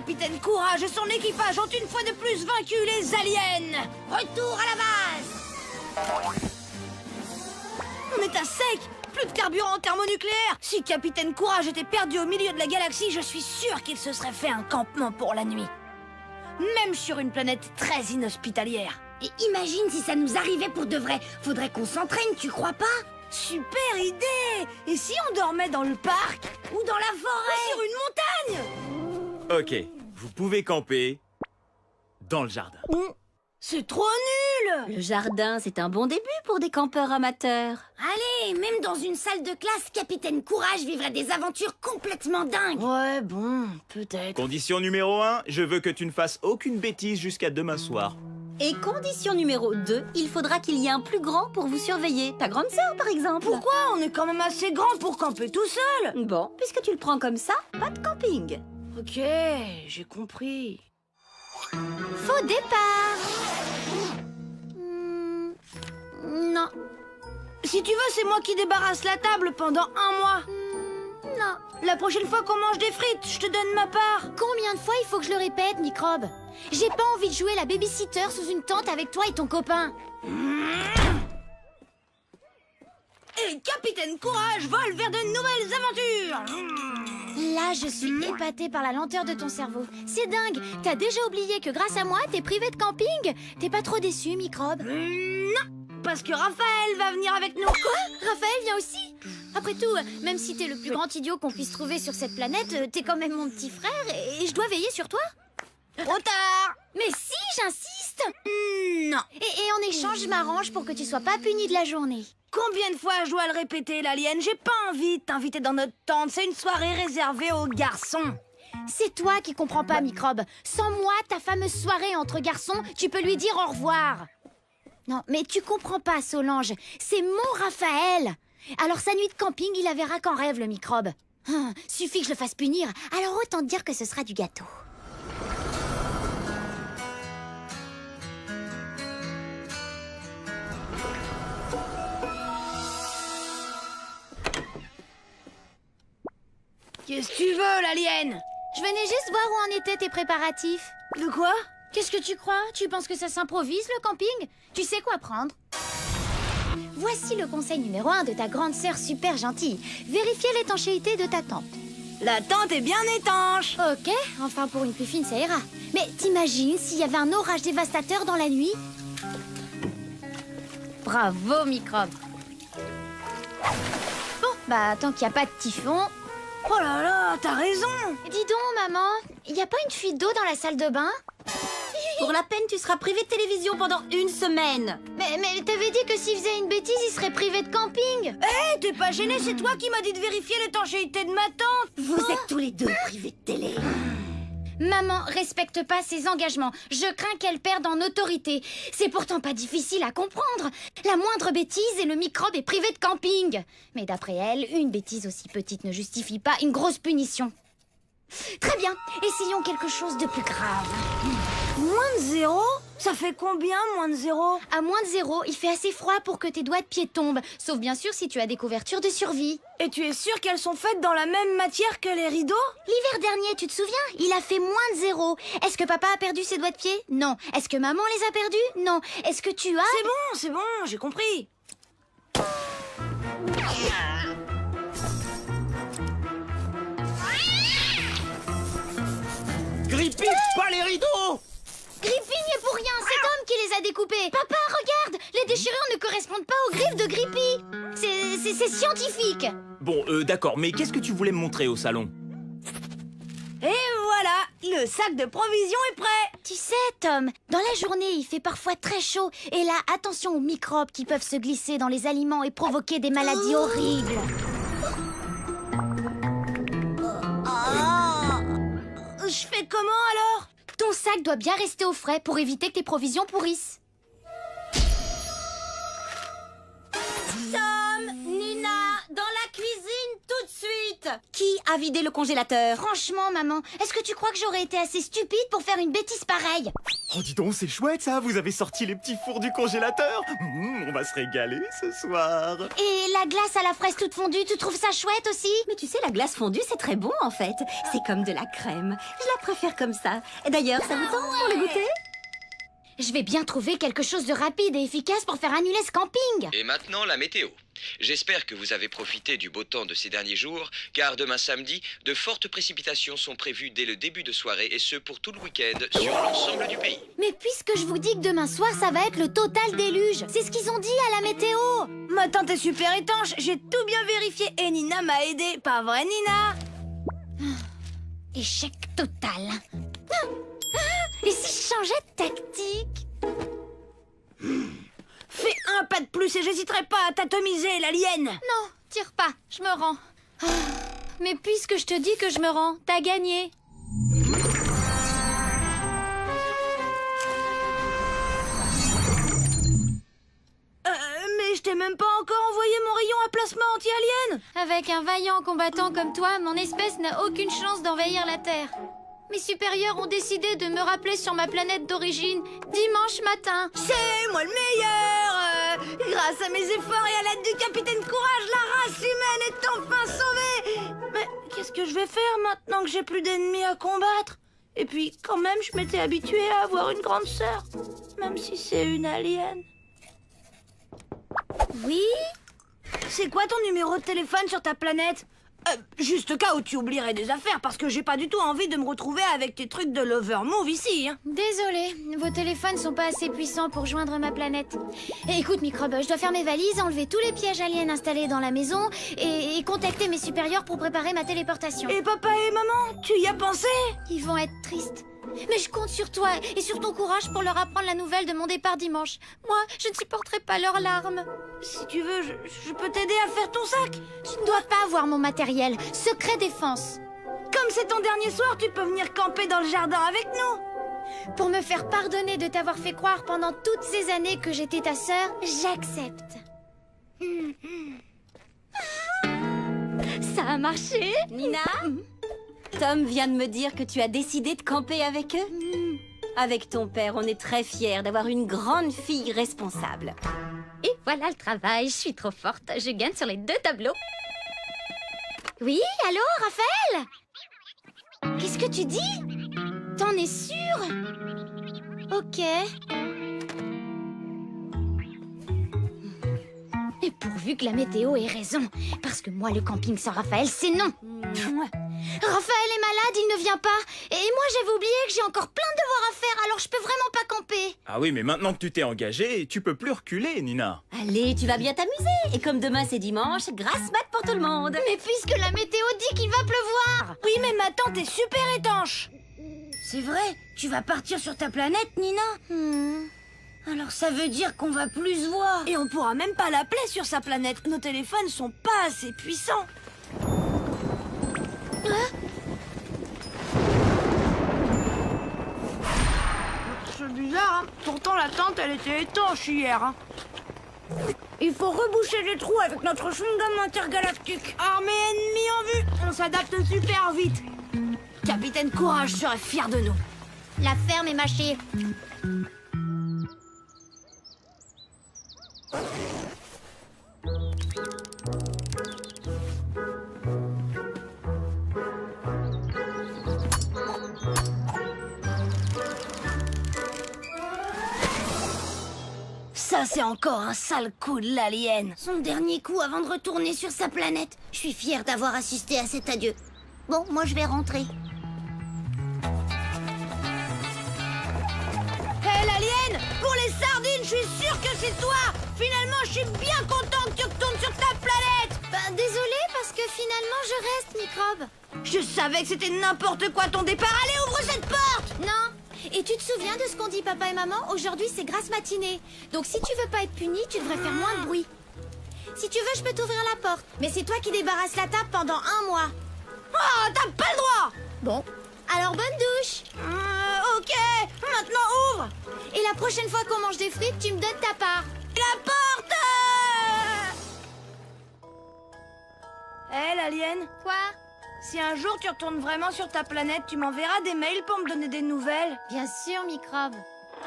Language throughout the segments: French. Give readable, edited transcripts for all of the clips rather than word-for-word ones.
Capitaine Courage et son équipage ont une fois de plus vaincu les aliens. Retour à la base. On est à sec. Plus de carburant thermonucléaire. Si Capitaine Courage était perdu au milieu de la galaxie, je suis sûr qu'il se serait fait un campement pour la nuit. Même sur une planète très inhospitalière. Et imagine si ça nous arrivait pour de vrai. Faudrait qu'on s'entraîne, tu crois pas? Super idée! Et si on dormait dans le parc? Ou dans la forêt? Sur une montagne? Ok, vous pouvez camper dans le jardin. C'est trop nul! Le jardin, c'est un bon début pour des campeurs amateurs. Allez, même dans une salle de classe, Capitaine Courage vivrait des aventures complètement dingues. Ouais, bon, peut-être. Condition numéro 1, je veux que tu ne fasses aucune bêtise jusqu'à demain soir. Et condition numéro 2, il faudra qu'il y ait un plus grand pour vous surveiller. Ta grande sœur, par exemple. Pourquoi? On est quand même assez grand pour camper tout seul. Bon, puisque tu le prends comme ça, pas de camping. Ok, j'ai compris. Faux départ. Non. Si tu veux, c'est moi qui débarrasse la table pendant un mois. Non. La prochaine fois qu'on mange des frites, je te donne ma part. Combien de fois il faut que je le répète, Microbe? J'ai pas envie de jouer la babysitter sous une tente avec toi et ton copain. Et Capitaine Courage vole vers de nouvelles aventures. Là, je suis épatée par la lenteur de ton cerveau. C'est dingue. T'as déjà oublié que grâce à moi, t'es privé de camping? T'es pas trop déçu, Microbe? Non, parce que Raphaël va venir avec nous. Quoi? Raphaël vient aussi? Après tout, même si t'es le plus grand idiot qu'on puisse trouver sur cette planète, t'es quand même mon petit frère et je dois veiller sur toi. Trop tard. Mais si, j'insiste. Non. Et en échange, je m'arrange pour que tu sois pas puni de la journée. Combien de fois je dois le répéter, l'alien? J'ai pas envie de t'inviter dans notre tente. C'est une soirée réservée aux garçons. C'est toi qui comprends pas, Microbe. Sans moi, ta fameuse soirée entre garçons, tu peux lui dire au revoir. Non, mais tu comprends pas, Solange. C'est mon Raphaël. Alors sa nuit de camping, il la verra qu'en rêve, le Microbe. Suffit que je le fasse punir, alors autant te dire que ce sera du gâteau. Qu'est-ce que tu veux, l'alien? Je venais juste voir où en étaient tes préparatifs. De quoi? Qu'est-ce que tu crois? Tu penses que ça s'improvise, le camping? Tu sais quoi prendre? Voici le conseil numéro 1 de ta grande sœur super gentille. Vérifier l'étanchéité de ta tente. La tente est bien étanche. Ok, enfin pour une plus fine, ça ira. Mais t'imagines s'il y avait un orage dévastateur dans la nuit? Bravo, Microbe. Bon, bah tant qu'il n'y a pas de typhon... Oh là là, t'as raison. Dis donc, maman, il n'y a pas une fuite d'eau dans la salle de bain? Pour la peine, tu seras privé de télévision pendant une semaine. Mais t'avais dit que s'il faisait une bêtise, il serait privé de camping. Hé, t'es pas gêné? C'est toi qui m'as dit de vérifier l'étanchéité de ma tente. Vous êtes tous les deux privés de télé. Maman respecte pas ses engagements. Je crains qu'elle perde en autorité. C'est pourtant pas difficile à comprendre. La moindre bêtise et le Microbe est privé de camping. Mais d'après elle, une bêtise aussi petite ne justifie pas une grosse punition. Très bien, essayons quelque chose de plus grave. Moins de 0? Ça fait combien, moins de 0? À moins de 0, il fait assez froid pour que tes doigts de pied tombent. Sauf bien sûr si tu as des couvertures de survie. Et tu es sûr qu'elles sont faites dans la même matière que les rideaux? L'hiver dernier, tu te souviens? Il a fait moins de 0. Est-ce que papa a perdu ses doigts de pied? Non. Est-ce que maman les a perdus? Non. Est-ce que tu as... C'est bon, j'ai compris. Grippy, pas les rideaux! Grippy n'y est pour rien, c'est Tom qui les a découpés. Papa, regarde, les déchirures ne correspondent pas aux griffes de Grippy. C'est scientifique. Bon, d'accord, mais qu'est-ce que tu voulais me montrer au salon? Et voilà, le sac de provisions est prêt. Tu sais, Tom, dans la journée, il fait parfois très chaud. Et là, attention aux microbes qui peuvent se glisser dans les aliments et provoquer des maladies horribles. Je fais comment alors? Ton sac doit bien rester au frais pour éviter que tes provisions pourrissent. Tom, Nina, dans la cuisine tout tout de suite. Qui a vidé le congélateur? Franchement, maman, est-ce que tu crois que j'aurais été assez stupide pour faire une bêtise pareille? Oh, dis donc, c'est chouette ça. Vous avez sorti les petits fours du congélateur. On va se régaler ce soir. Et la glace à la fraise toute fondue, tu trouves ça chouette aussi? Mais tu sais, la glace fondue, c'est très bon en fait. C'est comme de la crème. Je la préfère comme ça. Et d'ailleurs, ça vous tente pour le goûter? Je vais bien trouver quelque chose de rapide et efficace pour faire annuler ce camping. Et maintenant, la météo. J'espère que vous avez profité du beau temps de ces derniers jours, car demain samedi, de fortes précipitations sont prévues dès le début de soirée, et ce pour tout le week-end, sur l'ensemble du pays. Mais puisque je vous dis que demain soir, ça va être le total déluge. C'est ce qu'ils ont dit à la météo. Ma tante est super étanche, j'ai tout bien vérifié et Nina m'a aidé. Pas vrai, Nina? Échec total. Et si je changeais de tactique? Fais un pas de plus et j'hésiterai pas à t'atomiser, l'alien. Non, tire pas, je me rends. Mais puisque je te dis que je me rends, t'as gagné. Mais je t'ai même pas encore envoyé mon rayon à plasma anti-alien. Avec un vaillant combattant comme toi, mon espèce n'a aucune chance d'envahir la Terre. Mes supérieurs ont décidé de me rappeler sur ma planète d'origine dimanche matin. C'est moi le meilleur. Grâce à mes efforts et à l'aide du capitaine Courage, la race humaine est enfin sauvée. Mais qu'est-ce que je vais faire maintenant que j'ai plus d'ennemis à combattre? Et puis, quand même, je m'étais habituée à avoir une grande sœur, même si c'est une alien. Oui? C'est quoi ton numéro de téléphone sur ta planète? Juste au cas où tu oublierais des affaires, parce que j'ai pas du tout envie de me retrouver avec tes trucs de lover move ici, hein. Désolée, vos téléphones sont pas assez puissants pour joindre ma planète. Et écoute, Microbe, je dois faire mes valises, enlever tous les pièges aliens installés dans la maison et contacter mes supérieurs pour préparer ma téléportation. Et papa et maman, tu y as pensé? Ils vont être tristes. Mais je compte sur toi et sur ton courage pour leur apprendre la nouvelle de mon départ dimanche. Moi, je ne supporterai pas leurs larmes. Si tu veux, je peux t'aider à faire ton sac. Tu ne dois pas avoir mon matériel. Secret défense. Comme c'est ton dernier soir, tu peux venir camper dans le jardin avec nous. Pour me faire pardonner de t'avoir fait croire pendant toutes ces années que j'étais ta sœur, j'accepte. Ça a marché, Nina? Tom vient de me dire que tu as décidé de camper avec eux. Avec ton père, on est très fiers d'avoir une grande fille responsable. Et voilà le travail, je suis trop forte. Je gagne sur les 2 tableaux. Oui, allô, Raphaël? Qu'est-ce que tu dis? T'en es sûre? Ok. Et pourvu que la météo ait raison, parce que moi, le camping sans Raphaël, c'est non. Raphaël est malade, il ne vient pas. Et moi, j'avais oublié que j'ai encore plein de devoirs à faire, alors je peux vraiment pas camper. Ah oui, mais maintenant que tu t'es engagée, tu peux plus reculer, Nina. Allez, tu vas bien t'amuser. Et comme demain c'est dimanche, grasse mat pour tout le monde. Mais puisque la météo dit qu'il va pleuvoir. Oui, mais ma tante est super étanche. C'est vrai, tu vas partir sur ta planète, Nina? Alors ça veut dire qu'on va plus se voir. Et on pourra même pas l'appeler sur sa planète. Nos téléphones sont pas assez puissants. C'est bizarre, hein. Pourtant la tente, elle était étanche hier, hein. Il faut reboucher les trous avec notre chewing-gum intergalactique. Armée ennemie en vue. On s'adapte super vite. Capitaine Courage serait fier de nous. La ferme est mâchée. Ça, c'est encore un sale coup de l'alien. Son dernier coup avant de retourner sur sa planète. Je suis fière d'avoir assisté à cet adieu. Bon, moi je vais rentrer. Hé, l'alien! Pour les sardines, je suis sûre que c'est toi! Finalement, je suis bien content que tu retournes sur ta planète! Ben, désolée, parce que finalement je reste, Microbe. Je savais que c'était n'importe quoi ton départ. Allez, ouvre cette porte! Non. Et tu te souviens de ce qu'ont dit papa et maman? Aujourd'hui, c'est grasse matinée. Donc si tu veux pas être puni, tu devrais faire moins de bruit. Si tu veux, je peux t'ouvrir la porte. Mais c'est toi qui débarrasses la table pendant 1 mois. Oh, t'as pas le droit! Bon, alors bonne douche. Ok, maintenant ouvre! Et la prochaine fois qu'on mange des frites, tu me donnes ta part. La porte! Hé, l'alien, Quoi? si un jour tu retournes vraiment sur ta planète, tu m'enverras des mails pour me donner des nouvelles? Bien sûr, microbe.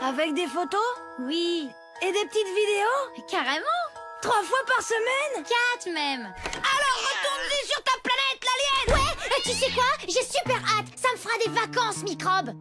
Avec des photos? Oui, Et des petites vidéos? carrément. 3 fois par semaine? 4 même. Alors retourne-y sur ta planète, l'alien! Ouais, tu sais quoi? J'ai super hâte. Ça me fera des vacances, microbe.